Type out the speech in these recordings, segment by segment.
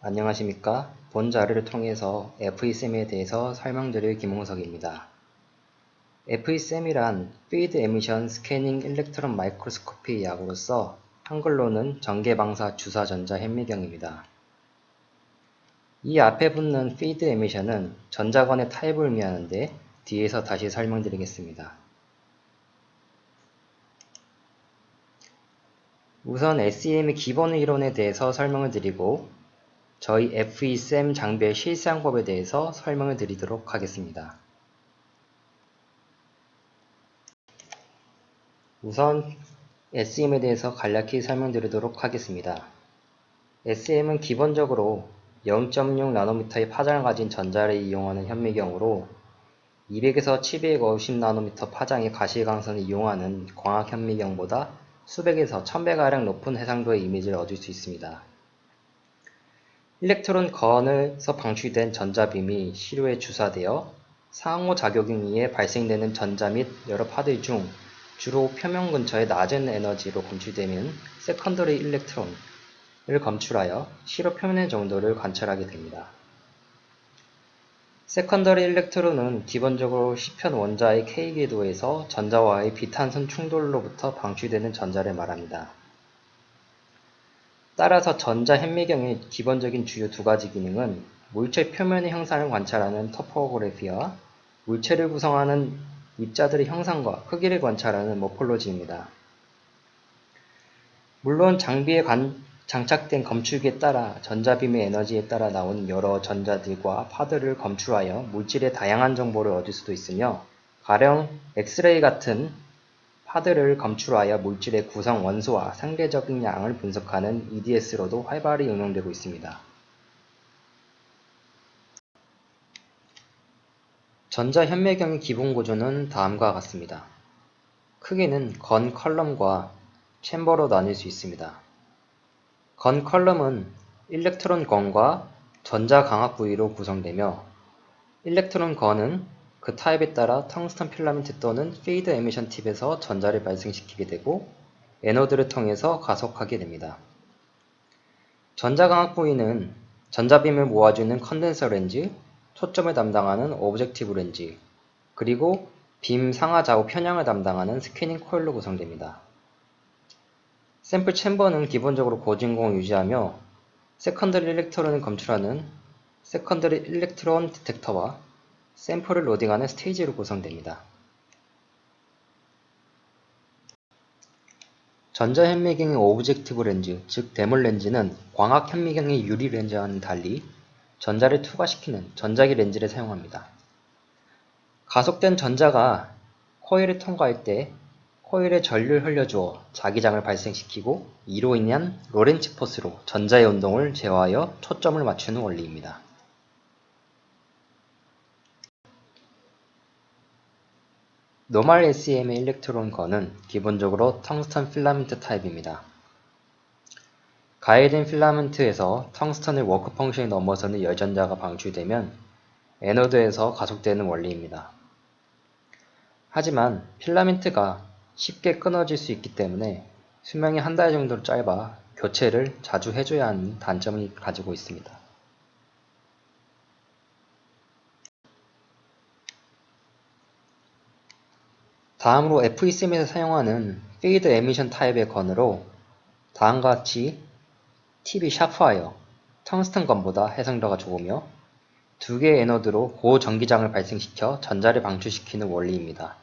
안녕하십니까? 본 자료를 통해서 FESM에 대해서 설명드릴 김홍석입니다. FESM이란 Field Emission Scanning Electron Microscopy 약으로서 한글로는 전개방사 주사 전자 현미경입니다. 이 앞에 붙는 Field Emission은 전자건의 타입을 의미하는데 뒤에서 다시 설명드리겠습니다. 우선 SEM의 기본 이론에 대해서 설명을 드리고 저희 FESM 장비의 실사용법에 대해서 설명을 드리도록 하겠습니다. 우선 SEM에 대해서 간략히 설명드리도록 하겠습니다. SEM은 기본적으로 0.6나노미터의 파장을 가진 전자를 이용하는 현미경으로 200에서 750나노미터 파장의 가시광선을 이용하는 광학 현미경보다 수백에서 1000배가량 높은 해상도의 이미지를 얻을 수 있습니다. 일렉트론 건에서 방출된 전자빔이 시료에 주사되어 상호작용에 의해 발생되는 전자 및 여러 파들 중 주로 표면 근처의 낮은 에너지로 검출되는 세컨더리 일렉트론을 검출하여 시료 표면의 정도를 관찰하게 됩니다. 세컨더리 일렉트론은 기본적으로 시편 원자의 K궤도에서 전자와의 비탄선 충돌로부터 방출되는 전자를 말합니다. 따라서 전자 현미경의 기본적인 주요 두 가지 기능은 물체 표면의 형상을 관찰하는 토포그래피와 물체를 구성하는 입자들의 형상과 크기를 관찰하는 모폴로지입니다. 물론 장비에 장착된 검출기에 따라 전자빔의 에너지에 따라 나온 여러 전자들과 파들을 검출하여 물질의 다양한 정보를 얻을 수도 있으며 가령 엑스레이 같은 파들을 검출하여 물질의 구성 원소와 상대적인 양을 분석하는 EDS로도 활발히 응용되고 있습니다. 전자 현미경의 기본 구조는 다음과 같습니다. 크기는 건 컬럼과 챔버로 나뉠 수 있습니다. 건 컬럼은 일렉트론 건과 전자 강압 부위로 구성되며 일렉트론 건은 그 타입에 따라 텅스턴 필라멘트 또는 피드 에미션 팁에서 전자를 발생시키게 되고 에노드를 통해서 가속하게 됩니다. 전자 강압 부위는 전자빔을 모아주는 컨덴서 렌즈, 초점을 담당하는 오브젝티브 렌즈, 그리고 빔 상하 좌우 편향을 담당하는 스캐닝 코일로 구성됩니다. 샘플 챔버는 기본적으로 고진공을 유지하며 세컨더리 일렉트론을 검출하는 세컨더리 일렉트론 디텍터와 샘플을 로딩하는 스테이지로 구성됩니다. 전자 현미경의 오브젝티브 렌즈, 즉 데몰 렌즈는 광학 현미경의 유리 렌즈와는 달리 전자를 투과시키는 전자기 렌즈를 사용합니다. 가속된 전자가 코일을 통과할 때 코일에 전류를 흘려주어 자기장을 발생시키고 이로 인한 로렌츠 포스로 전자의 운동을 제어하여 초점을 맞추는 원리입니다. 노멀 SEM의 일렉트론 건은 기본적으로 텅스턴 필라멘트 타입입니다. 가해된 필라멘트에서 텅스턴의 워크 펑션이 넘어서는 열전자가 방출되면 에노드에서 가속되는 원리입니다. 하지만 필라멘트가 쉽게 끊어질 수 있기 때문에 수명이 한 달 정도로 짧아 교체를 자주 해줘야 하는 단점을 가지고 있습니다. 다음으로 FESM에서 사용하는 피드 에미션 타입의 건으로 다음과 같이 팁이 샤프하여 텅스턴 건보다 해상도가 좋으며 두 개의 에너드로 고전기장을 발생시켜 전자를 방출시키는 원리입니다.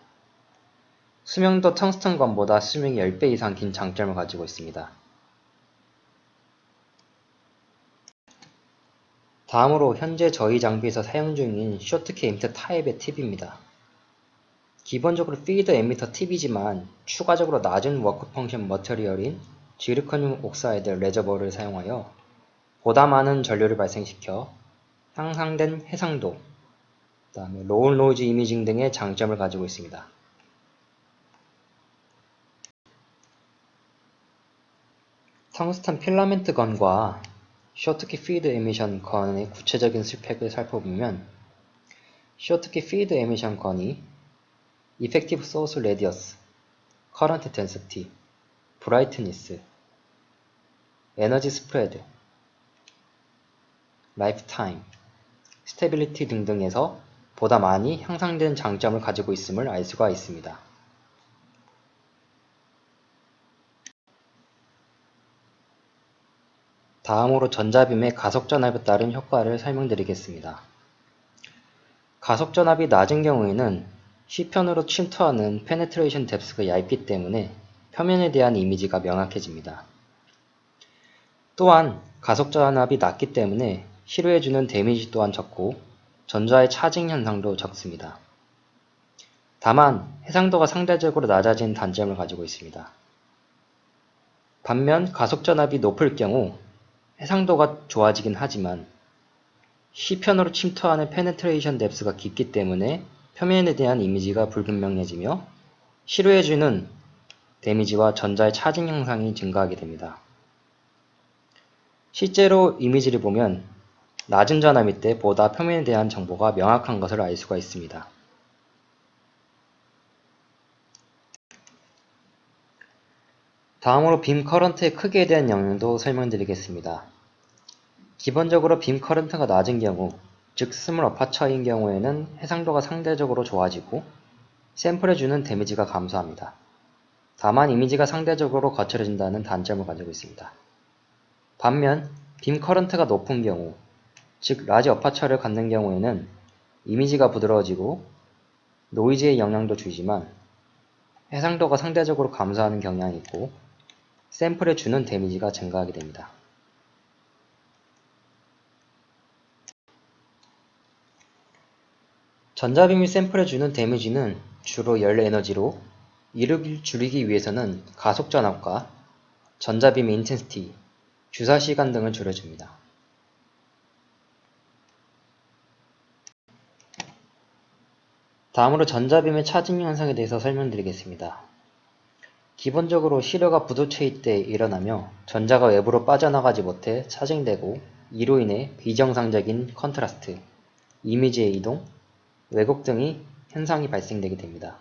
수명도 텅스턴 건보다 수명이 10배 이상 긴 장점을 가지고 있습니다. 다음으로 현재 저희 장비에서 사용 중인 쇼트키 에미터 타입의 팁입니다. 기본적으로 피드 에미터 팁이지만 추가적으로 낮은 워크 펑션 머터리얼인 지르코늄 옥사이드 레저버를 사용하여 보다 많은 전류를 발생시켜 향상된 해상도, 그 다음에 로우 노이즈 이미징 등의 장점을 가지고 있습니다. 텅스턴 필라멘트 건과 쇼트키 피드 에미션 건의 구체적인 스펙을 살펴보면 쇼트키 피드 에미션 건이 Effective Source Radius, Current Density, Brightness, Energy Spread, 라이프타임, 스테빌리티 등등에서 보다 많이 향상된 장점을 가지고 있음을 알 수가 있습니다. 다음으로 전자빔의 가속전압에 따른 효과를 설명드리겠습니다. 가속전압이 낮은 경우에는 C편으로 침투하는 페네트레이션 뎁스가 얇기 때문에 표면에 대한 이미지가 명확해집니다. 또한 가속전압이 낮기 때문에 시료해주는 데미지 또한 적고 전자의 차징 현상도 적습니다. 다만 해상도가 상대적으로 낮아진 단점을 가지고 있습니다. 반면 가속전압이 높을 경우 해상도가 좋아지긴 하지만 C편으로 침투하는 페네트레이션 뎁스가 깊기 때문에 표면에 대한 이미지가 불분명해지며 시료해주는 데미지와 전자의 차징 현상이 증가하게 됩니다. 실제로 이미지를 보면 낮은 전압일 때 보다 표면에 대한 정보가 명확한 것을 알 수가 있습니다. 다음으로 빔 커런트의 크기에 대한 영향도 설명드리겠습니다. 기본적으로 빔 커런트가 낮은 경우, 즉 스몰 어파처인 경우에는 해상도가 상대적으로 좋아지고 샘플해주는 데미지가 감소합니다. 다만 이미지가 상대적으로 거칠어진다는 단점을 가지고 있습니다. 반면 빔 커런트가 높은 경우, 즉 라지 어파처를 갖는 경우에는 이미지가 부드러워지고 노이즈의 영향도 주지만 해상도가 상대적으로 감소하는 경향이 있고 샘플에 주는 데미지가 증가하게 됩니다. 전자빔이 샘플에 주는 데미지는 주로 열 에너지로 이를 줄이기 위해서는 가속전압과 전자빔의 인텐시티, 주사시간 등을 줄여줍니다. 다음으로 전자빔의 차징 현상에 대해서 설명드리겠습니다. 기본적으로 시료가 부도체일 때 일어나며 전자가 외부로 빠져나가지 못해 차징되고 이로 인해 비정상적인 컨트라스트, 이미지의 이동, 왜곡 등의 현상이 발생되게 됩니다.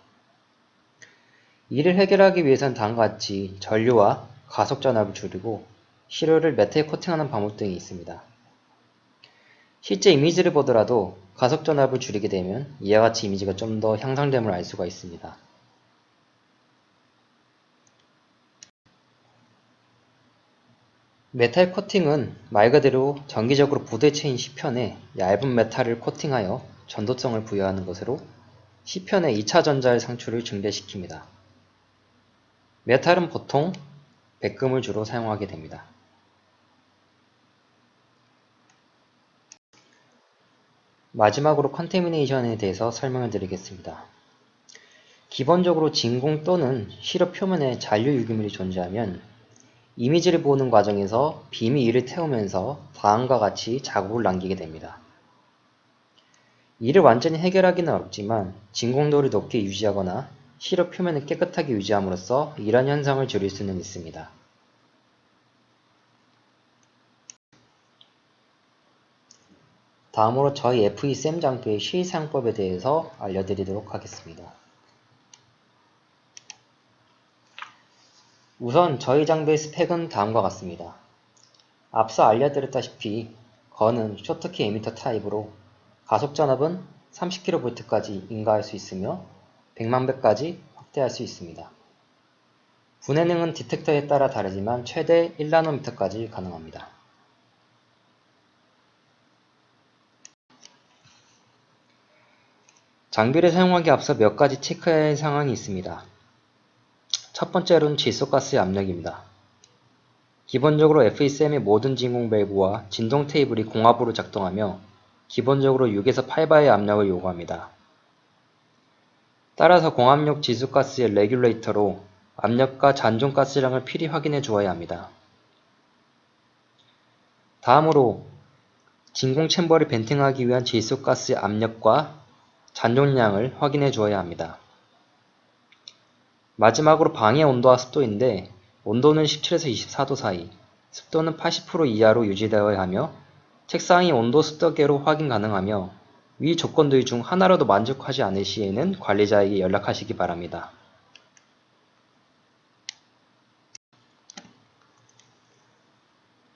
이를 해결하기 위해선 다음과 같이 전류와 가속전압을 줄이고 시료를 메탈 코팅하는 방법 등이 있습니다. 실제 이미지를 보더라도 가속전압을 줄이게 되면 이와 같이 이미지가 좀 더 향상됨을 알 수가 있습니다. 메탈 코팅은 말 그대로 정기적으로 부대체인 C편에 얇은 메탈을 코팅하여 전도성을 부여하는 것으로 C편의 2차 전자의 상출을 증대시킵니다. 메탈은 보통 백금을 주로 사용하게 됩니다. 마지막으로 컨테미네이션에 대해서 설명을 드리겠습니다. 기본적으로 진공 또는 시료 표면에 잔류 유기물이 존재하면 이미지를 보는 과정에서 빔이 이를 태우면서 다음과 같이 자국을 남기게 됩니다. 이를 완전히 해결하기는 어렵지만 진공도를 높게 유지하거나 시료 표면을 깨끗하게 유지함으로써 이런 현상을 줄일 수는 있습니다. 다음으로 저희 FECM 장비의 시사용법에 대해서 알려드리도록 하겠습니다. 우선 저희 장비의 스펙은 다음과 같습니다. 앞서 알려드렸다시피 건은 쇼트키 에미터 타입으로 가속전압은 30kV까지 인가할 수 있으며 100만배까지 확대할 수 있습니다. 분해능은 디텍터에 따라 다르지만 최대 1나노미터까지 가능합니다. 장비를 사용하기에 앞서 몇 가지 체크해야 할 사항이 있습니다. 첫 번째로는 질소가스의 압력입니다. 기본적으로 FECM의 모든 진공 밸브와 진동 테이블이 공합으로 작동하며 기본적으로 6에서 8바의 압력을 요구합니다. 따라서 공압력 질소가스의 레귤레이터로 압력과 잔존가스량을 필히 확인해 주어야 합니다. 다음으로 진공 챔버를 벤팅하기 위한 질소가스의 압력과 잔존량을 확인해 주어야 합니다. 마지막으로 방해 온도와 습도인데 온도는 17에서 24도 사이, 습도는 80% 이하로 유지되어야 하며 책상이 온도 습도계로 확인 가능하며 위 조건들 중 하나라도 만족하지 않을 시에는 관리자에게 연락하시기 바랍니다.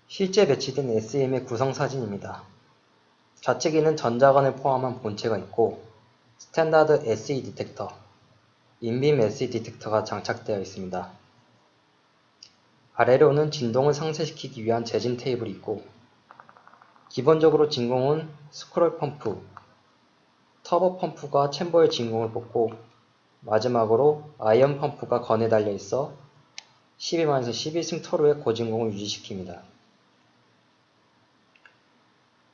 실제 배치된 SM의 구성 사진입니다. 좌측에는 전자관을 포함한 본체가 있고 스탠다드 SE 디텍터, 인빔 SE 디텍터가 장착되어 있습니다. 아래로는 진동을 상쇄시키기 위한 재진 테이블이 있고 기본적으로 진공은 스크롤 펌프, 터보 펌프가 챔버의 진공을 뽑고 마지막으로 아이언 펌프가 건에 달려 있어 12만에서 12승토로의 고진공을 유지시킵니다.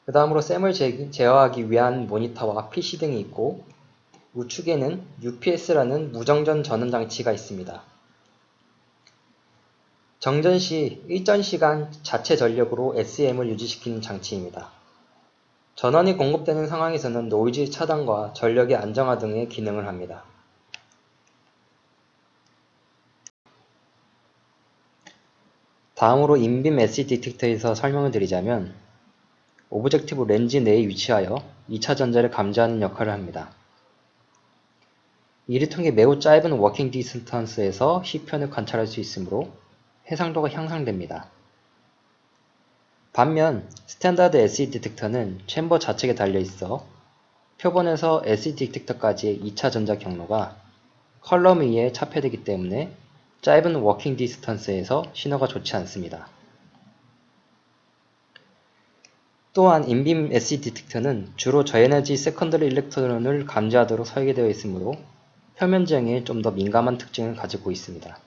그 다음으로 샘을 제어하기 위한 모니터와 PC 등이 있고 우측에는 UPS라는 무정전 전원 장치가 있습니다. 정전 시 일전 시간 자체 전력으로 SM을 유지시키는 장치입니다. 전원이 공급되는 상황에서는 노이즈 차단과 전력의 안정화 등의 기능을 합니다. 다음으로 인빔 SE 디텍터에서 설명을 드리자면 오브젝티브 렌즈 내에 위치하여 2차 전자를 감지하는 역할을 합니다. 이를 통해 매우 짧은 워킹 디스턴스에서 C편을 관찰할 수 있으므로 해상도가 향상됩니다. 반면 스탠다드 SE 디텍터는 챔버 좌측에 달려있어 표본에서 SE 디텍터까지의 2차 전자 경로가 컬럼 위에 차폐되기 때문에 짧은 워킹 디스턴스에서 신호가 좋지 않습니다. 또한 인빔 SE 디텍터는 주로 저에너지 세컨더리 일렉트론을 감지하도록 설계되어 있으므로 표면 지형에 좀 더 민감한 특징을 가지고 있습니다.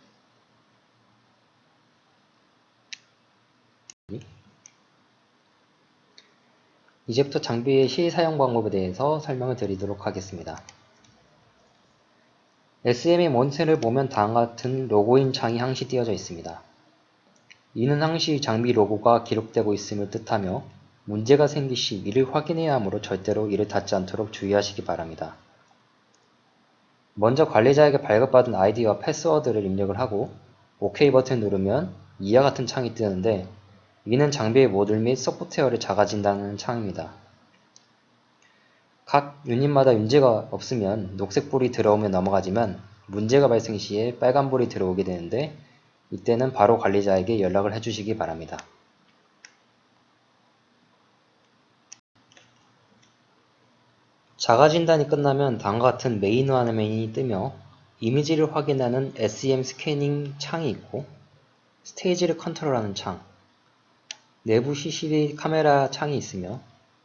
이제부터 장비의 시사용 방법에 대해서 설명을 드리도록 하겠습니다. SM의 모니터를 보면 다음과 같은 로고인 창이 항시 띄어져 있습니다. 이는 항시 장비 로고가 기록되고 있음을 뜻하며 문제가 생기 시 이를 확인해야 하므로 절대로 이를 닫지 않도록 주의하시기 바랍니다. 먼저 관리자에게 발급받은 아이디와 패스워드를 입력을 하고 OK 버튼을 누르면 이와 같은 창이 뜨는데 이는 장비의 모듈 및 소프트웨어를 작아진다는 창입니다. 각 유닛마다 문제가 없으면 녹색불이 들어오면 넘어가지만 문제가 발생 시에 빨간불이 들어오게 되는데 이때는 바로 관리자에게 연락을 해주시기 바랍니다. 자가 진단이 끝나면 다음과 같은 메인 화면이 뜨며 이미지를 확인하는 SEM 스캐닝 창이 있고 스테이지를 컨트롤하는 창, 내부 CCD 카메라 창이 있으며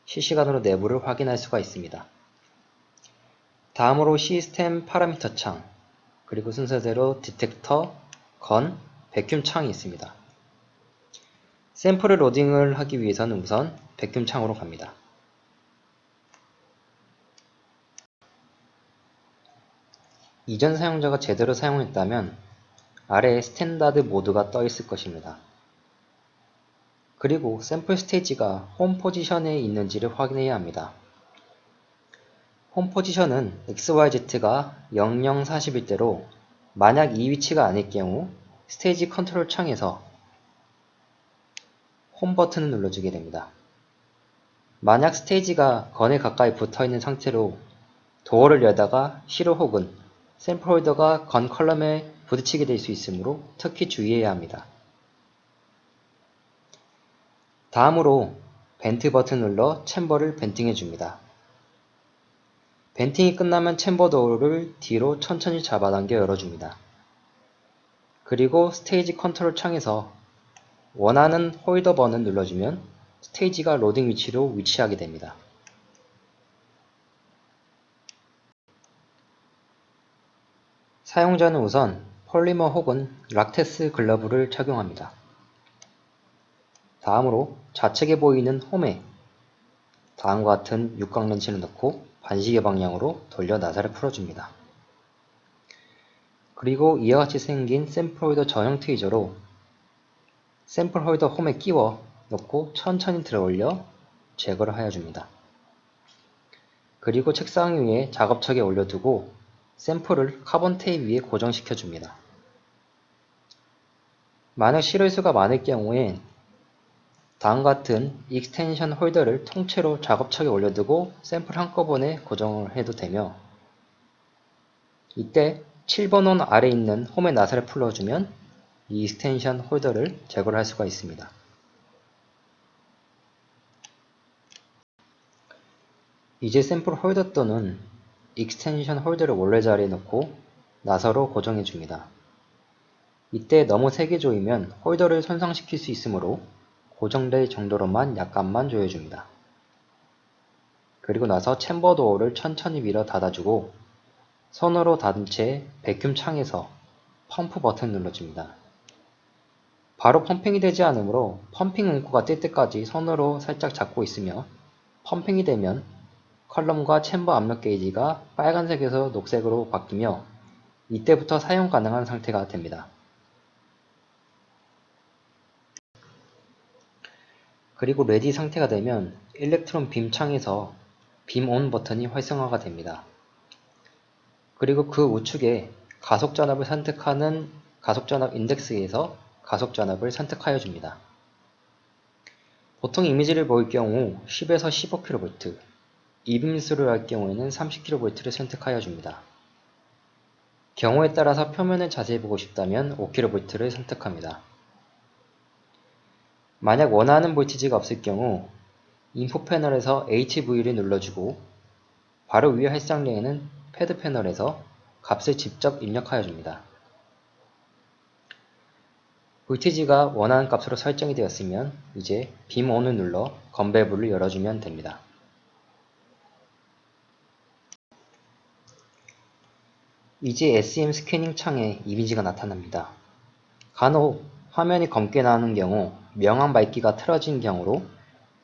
실시간으로 내부를 확인할 수가 있습니다. 다음으로 시스템 파라미터 창, 그리고 순서대로 디텍터, 건, 백큐um 창이 있습니다. 샘플을 로딩을 하기 위해서는 우선 백큐um 창으로 갑니다. 이전 사용자가 제대로 사용했다면 아래에 스탠다드 모드가 떠 있을 것입니다. 그리고 샘플 스테이지가 홈 포지션에 있는지를 확인해야 합니다. 홈 포지션은 XYZ가 0040일 때로 만약 이 위치가 아닐 경우 스테이지 컨트롤 창에서 홈 버튼을 눌러주게 됩니다. 만약 스테이지가 건에 가까이 붙어있는 상태로 도어를 열다가 시로 혹은 샘플 홀더가 건 컬럼에 부딪히게 될 수 있으므로 특히 주의해야 합니다. 다음으로 벤트 버튼을 눌러 챔버를 벤팅해 줍니다. 벤팅이 끝나면 챔버 도어를 뒤로 천천히 잡아당겨 열어줍니다. 그리고 스테이지 컨트롤 창에서 원하는 홀더 번을 눌러주면 스테이지가 로딩 위치로 위치하게 됩니다. 사용자는 우선 폴리머 혹은 락테스 글러브를 착용합니다. 다음으로 좌측에 보이는 홈에 다음과 같은 육각 렌치를 넣고 반시계 방향으로 돌려 나사를 풀어줍니다. 그리고 이와 같이 생긴 샘플 홀더 전용 트위저로 샘플 홀더 홈에 끼워 넣고 천천히 들어 올려 제거를 하여 줍니다. 그리고 책상 위에 작업척에 올려두고 샘플을 카본 테이프 위에 고정시켜 줍니다. 만약 실을 수가 많을 경우엔 다음과 같은 익스텐션 홀더를 통째로 작업척에 올려두고 샘플 한꺼번에 고정을 해도 되며 이때 7번 원 아래 있는 홈의 나사를 풀어주면 이 익스텐션 홀더를 제거를 할 수가 있습니다. 이제 샘플 홀더 또는 익스텐션 홀더를 원래 자리에 놓고 나사로 고정해 줍니다. 이때 너무 세게 조이면 홀더를 손상시킬 수 있으므로 고정될 정도로만 약간만 조여줍니다. 그리고 나서 챔버 도어를 천천히 밀어 닫아주고 손으로 닫은 채 배큐um 창에서 펌프 버튼 눌러줍니다. 바로 펌핑이 되지 않으므로 펌핑 문구가 뜰 때까지 손으로 살짝 잡고 있으며 펌핑이 되면 컬럼과 챔버 압력 게이지가 빨간색에서 녹색으로 바뀌며 이때부터 사용 가능한 상태가 됩니다. 그리고 레디 상태가 되면 일렉트론 빔 창에서 빔 온 버튼이 활성화가 됩니다. 그리고 그 우측에 가속 전압을 선택하는 가속 전압 인덱스에서 가속 전압을 선택하여 줍니다. 보통 이미지를 볼 경우 10에서 15kV, 이빔스를 할 경우에는 30kV를 선택하여 줍니다. 경우에 따라서 표면을 자세히 보고 싶다면 5kV를 선택합니다. 만약 원하는 볼티지가 없을 경우 인풋 패널에서 HV를 눌러주고 바로 위에 활성량에는 패드 패널에서 값을 직접 입력하여 줍니다. 볼티지가 원하는 값으로 설정이 되었으면 이제 빔 온을 눌러 건배부를 열어주면 됩니다. 이제 SEM 스캐닝 창에 이미지가 나타납니다. 간혹 화면이 검게 나오는 경우 명암 밝기가 틀어진 경우로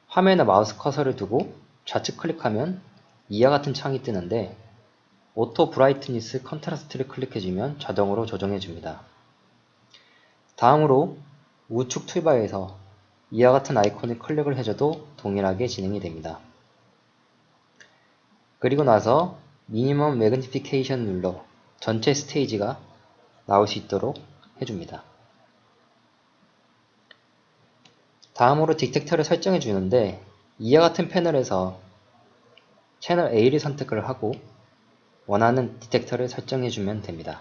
화면에 마우스 커서를 두고 좌측 클릭하면 이와 같은 창이 뜨는데 오토 브라이트니스 컨트라스트를 클릭해주면 자동으로 조정해줍니다. 다음으로 우측 툴바에서 이와 같은 아이콘을 클릭을 해줘도 동일하게 진행이 됩니다. 그리고 나서 미니멈 매그니피케이션 눌러 전체 스테이지가 나올 수 있도록 해줍니다. 다음으로 딕텍터를 설정해 주는데 이와 같은 패널에서 채널 A를 선택을 하고 원하는 딕텍터를 설정해 주면 됩니다.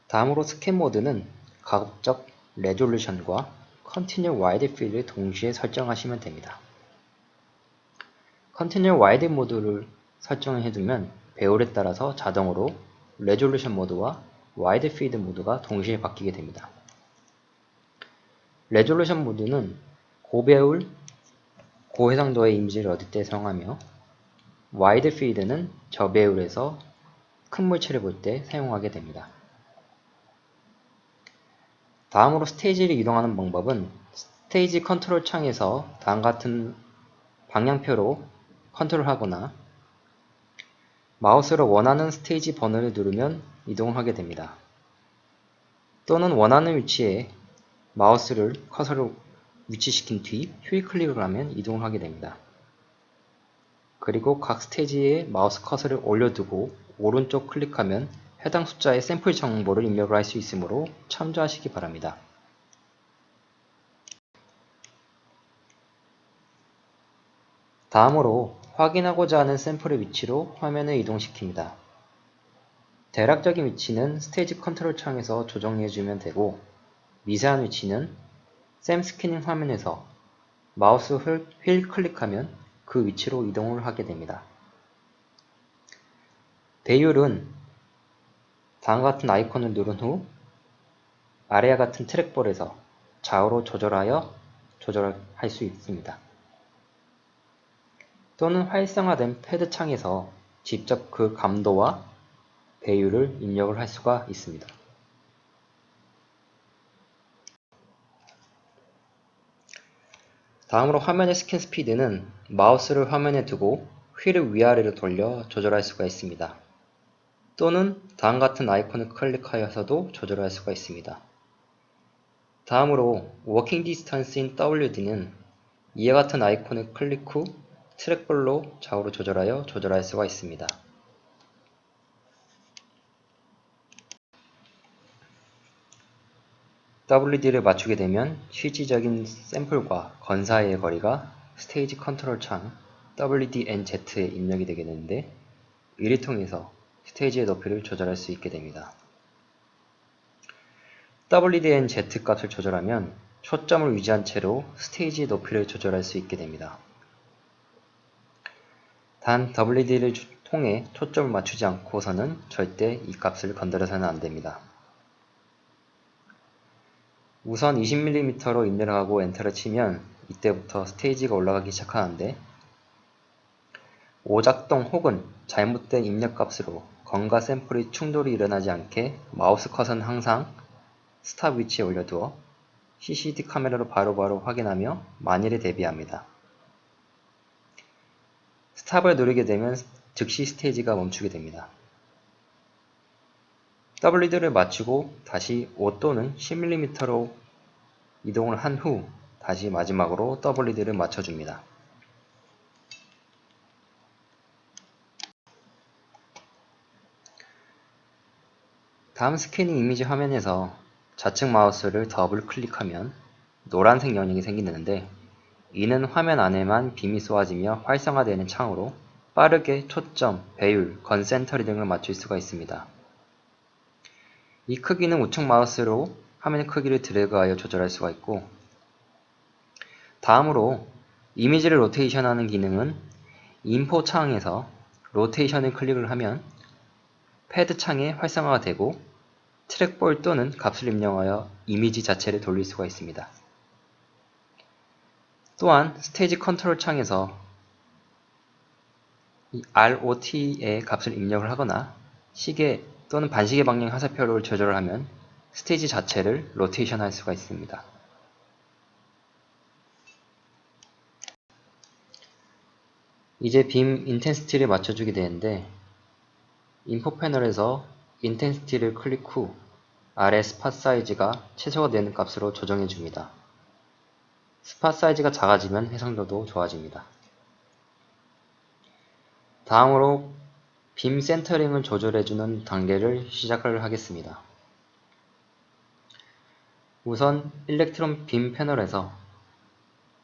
다음으로 스캔 모드는 가급적 레졸루션과 Continue Wide Field를 동시에 설정하시면 됩니다. Continue Wide 모드를 설정해두면 배열에 따라서 자동으로 레졸루션 모드와 와이드 필드 모드가 동시에 바뀌게 됩니다. 레졸루션 모드는 고배율, 고해상도의 이미지를 얻을 때 사용하며 와이드 필드는 저배율에서 큰 물체를 볼 때 사용하게 됩니다. 다음으로 스테이지를 이동하는 방법은 스테이지 컨트롤 창에서 다음과 같은 방향표로 컨트롤하거나 마우스로 원하는 스테이지 번호를 누르면 이동하게 됩니다. 또는 원하는 위치에 마우스를 커서를 위치시킨 뒤 휠 클릭을 하면 이동을 하게 됩니다. 그리고 각 스테이지에 마우스 커서를 올려두고 오른쪽 클릭하면 해당 숫자의 샘플 정보를 입력을 할 수 있으므로 참조하시기 바랍니다. 다음으로 확인하고자 하는 샘플의 위치로 화면을 이동시킵니다. 대략적인 위치는 스테이지 컨트롤 창에서 조정해주면 되고 미세한 위치는 샘 스캐닝 화면에서 마우스 휠 클릭하면 그 위치로 이동을 하게 됩니다. 배율은 다음과 같은 아이콘을 누른 후 아래와 같은 트랙볼에서 좌우로 조절하여 조절할 수 있습니다. 또는 활성화된 패드 창에서 직접 그 감도와 배율을 입력을 할 수가 있습니다. 다음으로 화면의 스캔 스피드는 마우스를 화면에 두고 휠을 위아래로 돌려 조절할 수가 있습니다. 또는 다음과 같은 아이콘을 클릭하여서도 조절할 수가 있습니다. 다음으로 워킹 디스턴스인 WD는 이와 같은 아이콘을 클릭 후 트랙볼로 좌우로 조절하여 조절할 수가 있습니다. WD를 맞추게 되면 실질적인 샘플과 건 사이의 거리가 스테이지 컨트롤 창 WDNZ에 입력이 되게 되는데 이를 통해서 스테이지의 높이를 조절할 수 있게 됩니다. WDNZ 값을 조절하면 초점을 유지한 채로 스테이지 높이를 조절할 수 있게 됩니다. 단 WD를 통해 초점을 맞추지 않고서는 절대 이 값을 건드려서는 안됩니다. 우선 20mm로 입력을 하고 엔터를 치면 이때부터 스테이지가 올라가기 시작하는데, 오작동 혹은 잘못된 입력값으로 건과 샘플이 충돌이 일어나지 않게 마우스 컷은 항상 스탑 위치에 올려두어 CCD 카메라로 바로바로 확인하며 만일에 대비합니다. 스탑을 누르게 되면 즉시 스테이지가 멈추게 됩니다. WD를 맞추고 다시 5 또는 10mm로 이동을 한 후 다시 마지막으로 WD를 맞춰줍니다. 다음 스캐닝 이미지 화면에서 좌측 마우스를 더블 클릭하면 노란색 영역이 생기는데, 이는 화면 안에만 빔이 쏘아지며 활성화되는 창으로 빠르게 초점, 배율, 건센터리 등을 맞출 수가 있습니다. 이 크기는 우측 마우스로 화면 크기를 드래그하여 조절할 수가 있고, 다음으로 이미지를 로테이션하는 기능은 인포 창에서 로테이션을 클릭을 하면 패드 창에 활성화가 되고 트랙볼 또는 값을 입력하여 이미지 자체를 돌릴 수가 있습니다. 또한 스테이지 컨트롤 창에서 ROT의 값을 입력을 하거나 시계 또는 반시계 방향 화살표를 조절을 하면 스테이지 자체를 로테이션 할 수가 있습니다. 이제 빔 인텐시티를 맞춰주게 되는데, 인포 패널에서 인텐시티를 클릭 후 아래 스팟 사이즈가 최소가 되는 값으로 조정해 줍니다. 스팟 사이즈가 작아지면 해상도도 좋아집니다. 다음으로 빔 센터링을 조절해주는 단계를 시작을 하겠습니다. 우선 일렉트론 빔 패널에서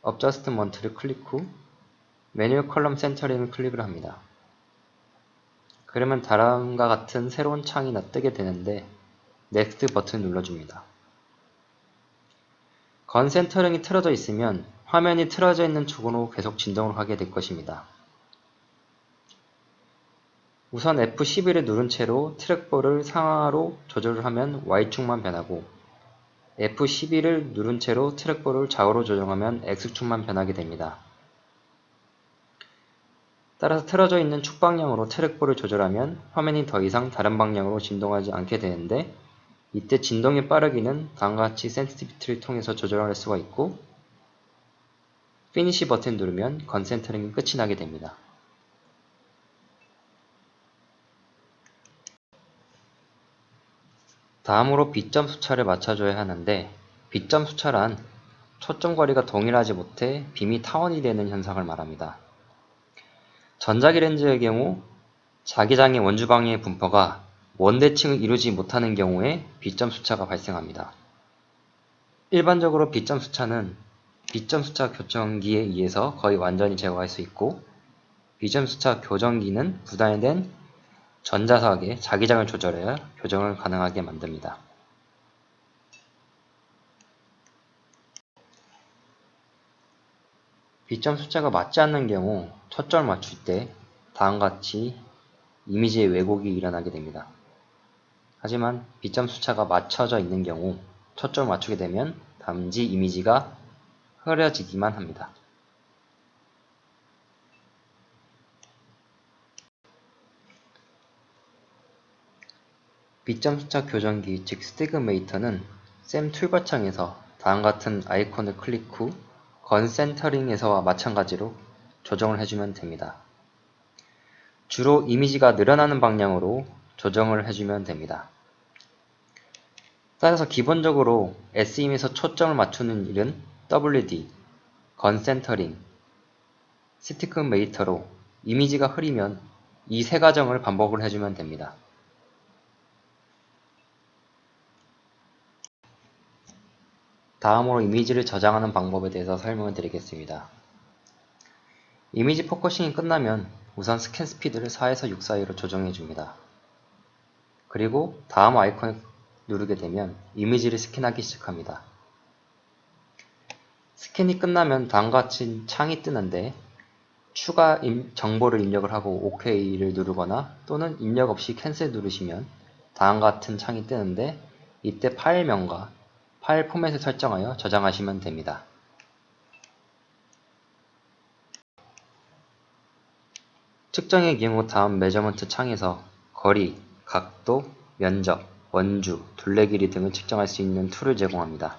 어저스트먼트를 클릭 후 매뉴얼 컬럼 센터링을 클릭을 합니다. 그러면 다음과 같은 새로운 창이 뜨게 되는데 넥스트 버튼을 눌러줍니다. 건 센터링이 틀어져 있으면 화면이 틀어져 있는 쪽으로 계속 진동을 하게 될 것입니다. 우선 F11을 누른 채로 트랙볼을 상하로 조절을 하면 Y축만 변하고, F12를 누른 채로 트랙볼을 좌우로 조정하면 X축만 변하게 됩니다. 따라서 틀어져 있는 축 방향으로 트랙볼을 조절하면 화면이 더 이상 다른 방향으로 진동하지 않게 되는데, 이때 진동의 빠르기는 다음과 같이 센시티비티를 통해서 조절할 수가 있고, 피니시 버튼 누르면 건센터링이 끝이 나게 됩니다. 다음으로 비점 수차를 맞춰줘야 하는데, 비점 수차란 초점 거리가 동일하지 못해 빔이 타원이 되는 현상을 말합니다. 전자기 렌즈의 경우 자기장의 원주 방향의 분포가 원대칭을 이루지 못하는 경우에 비점 수차가 발생합니다. 일반적으로 비점 수차는 비점 수차 교정기에 의해서 거의 완전히 제거할 수 있고, 비점 수차 교정기는 구현된 전자석의 자기장을 조절하여 교정을 가능하게 만듭니다. 비점 숫자가 맞지 않는 경우 초점을 맞출 때 다음과 같이 이미지의 왜곡이 일어나게 됩니다. 하지만 비점 숫자가 맞춰져 있는 경우 초점을 맞추게 되면 단지 이미지가 흐려지기만 합니다. 비점 숫자 교정기 즉 스티그메이터는 샘 툴바창에서 다음과 같은 아이콘을 클릭 후 건센터링에서와 마찬가지로 조정을 해주면 됩니다. 주로 이미지가 늘어나는 방향으로 조정을 해주면 됩니다. 따라서 기본적으로 SEM에서 초점을 맞추는 일은 WD, 건센터링, 스티그메이터로 이미지가 흐리면 이 세 과정을 반복을 해주면 됩니다. 다음으로 이미지를 저장하는 방법에 대해서 설명을 드리겠습니다. 이미지 포커싱이 끝나면 우선 스캔 스피드를 4에서 6 사이로 조정해 줍니다. 그리고 다음 아이콘을 누르게 되면 이미지를 스캔하기 시작합니다. 스캔이 끝나면 다음과 같이 창이 뜨는데 추가 정보를 입력을 하고 OK를 누르거나 또는 입력 없이 캔슬 누르시면 다음과 같은 창이 뜨는데 이때 파일명과 파일 포맷을 설정하여 저장하시면 됩니다. 측정의 경우 다음 메저먼트 창에서 거리, 각도, 면적, 원주, 둘레 길이 등을 측정할 수 있는 툴을 제공합니다.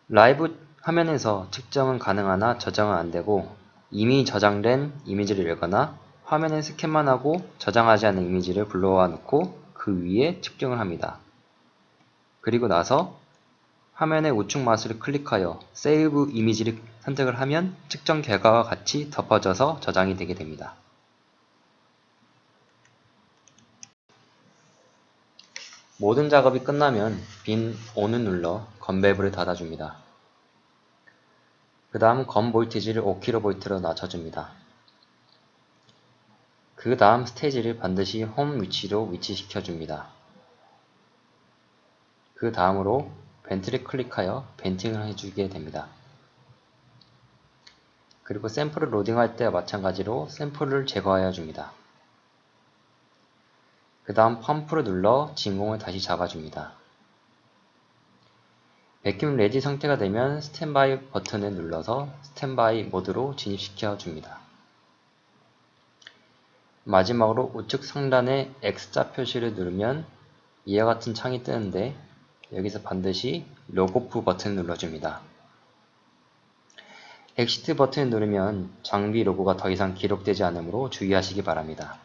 라이브 화면에서 측정은 가능하나 저장은 안되고 이미 저장된 이미지를 열거나 화면에 스캔만 하고 저장하지 않은 이미지를 불러와 놓고 그 위에 측정을 합니다. 그리고 나서 화면의 우측 마우스를 클릭하여 세이브 이미지를 선택을 하면 측정 결과와 같이 덮어져서 저장이 되게 됩니다. 모든 작업이 끝나면 빈 O는 눌러 건밸브를 닫아줍니다. 그 다음 건 볼티지를 5kV로 낮춰줍니다. 그 다음 스테이지를 반드시 홈 위치로 위치시켜줍니다. 그 다음으로 벤트를 클릭하여 벤팅을 해주게 됩니다. 그리고 샘플을 로딩할 때와 마찬가지로 샘플을 제거하여 줍니다. 그 다음 펌프를 눌러 진공을 다시 잡아줍니다. 백큐um 레디 상태가 되면 스탠바이 버튼을 눌러서 스탠바이 모드로 진입시켜 줍니다. 마지막으로 우측 상단의 X자 표시를 누르면 이와 같은 창이 뜨는데 여기서 반드시 로그오프 버튼을 눌러줍니다. 엑시트 버튼을 누르면 장비 로고가 더 이상 기록되지 않으므로 주의하시기 바랍니다.